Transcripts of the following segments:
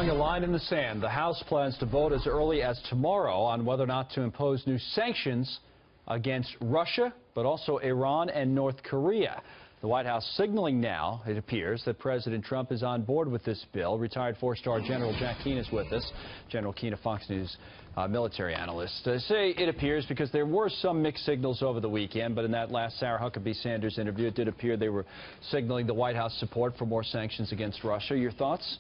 drawing a line in the sand. The House plans to vote as early as tomorrow on whether or not to impose new sanctions against Russia, but also Iran and North Korea. The White House signaling now, it appears, that President Trump is on board with this bill. Retired four-star General Jack Keane is with us. General Keane, a Fox News military analyst. Say it appears because there were some mixed signals over the weekend, but in that last Sarah Huckabee Sanders interview, it did appear they were signaling the White House support for more sanctions against Russia. Your thoughts?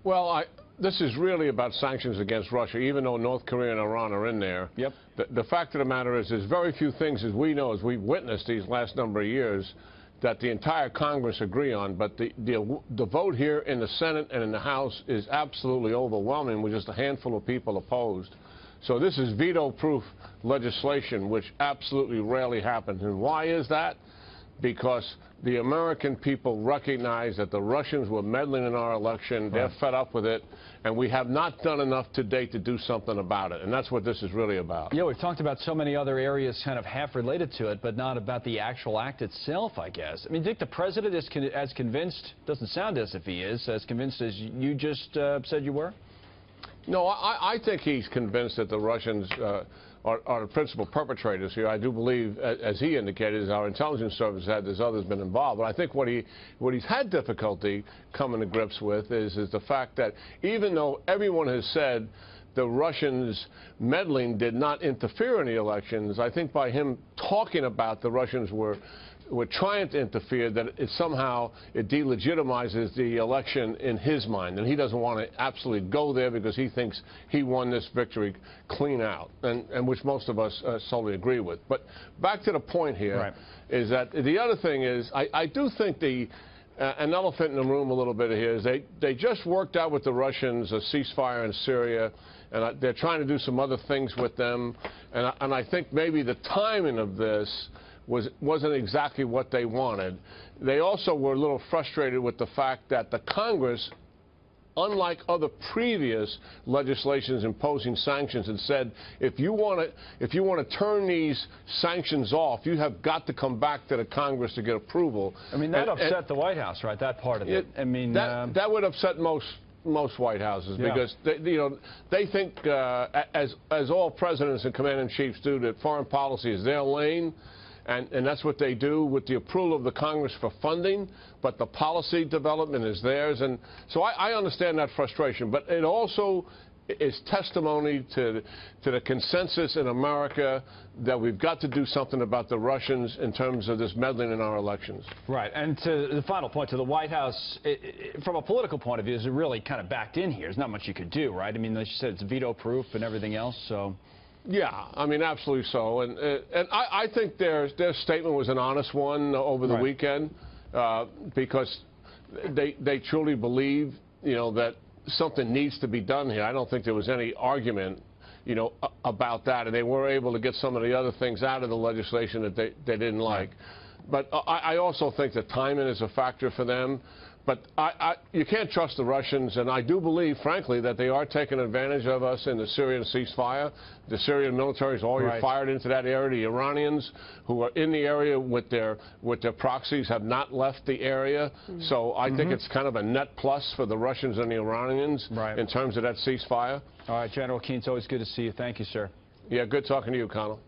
Well, this is really about sanctions against Russia, even though North Korea and Iran are in there. Yep. The fact of the matter is there's very few things, as we know, as we've witnessed these last number of years, that the entire Congress agree on. But the vote here in the Senate and in the House is absolutely overwhelming, with just a handful of people opposed. So this is veto-proof legislation, which absolutely rarely happens. And why is that? Because the American people recognize that the Russians were meddling in our election. They're fed up with it, and we have not done enough to date to do something about it. And that's what this is really about. Yeah, we've talked about so many other areas kind of half related to it, but not about the actual act itself, I guess. I mean, do you think the president is as convinced, doesn't sound as if he is, as convinced as you just said you were? No, I think he's convinced that the Russians are the principal perpetrators here. I do believe, as he indicated, as our intelligence service had, there's others been involved. But I think what he's had difficulty coming to grips with is the fact that even though everyone has said the Russians meddling did not interfere in the elections, I think by him talking about the Russians were trying to interfere, that it somehow delegitimizes the election in his mind, and he doesn't want to absolutely go there because he thinks he won this victory clean out, and which most of us solely agree with. But back to the point here, is that the other thing is I do think an elephant in the room a little bit here is they just worked out with the Russians a ceasefire in Syria, and they're trying to do some other things with them, and I think maybe the timing of this wasn't exactly what they wanted. They also were a little frustrated with the fact that the Congress, unlike other previous legislations imposing sanctions, had said if you want to turn these sanctions off, you have got to come back to the Congress to get approval. I mean, that upset the White House, right? That part of it. I mean, that would upset most White Houses, because they think, as all presidents and commander-in-chiefs do, that foreign policy is their lane. And that's what they do with the approval of the Congress for funding, but the policy development is theirs. And so I understand that frustration, but it also is testimony to the consensus in America that we've got to do something about the Russians in terms of this meddling in our elections. Right. And to the final point, to the White House, from a political point of view, is it really kind of backed in here? There's not much you could do, right? I mean, as you said, it's veto-proof and everything else, so... Yeah, I mean, absolutely so. And I think their statement was an honest one over the weekend, because they truly believe, that something needs to be done here. I don't think there was any argument, about that. And they were able to get some of the other things out of the legislation that they didn't like. But I also think the timing is a factor for them. But you can't trust the Russians, and I do believe, frankly, that they are taking advantage of us in the Syrian ceasefire. The Syrian military is already fired into that area. The Iranians, who are in the area with their proxies, have not left the area. So I think it's kind of a net plus for the Russians and the Iranians in terms of that ceasefire. All right, General Keane, it's always good to see you. Thank you, sir. Yeah, good talking to you, Connell.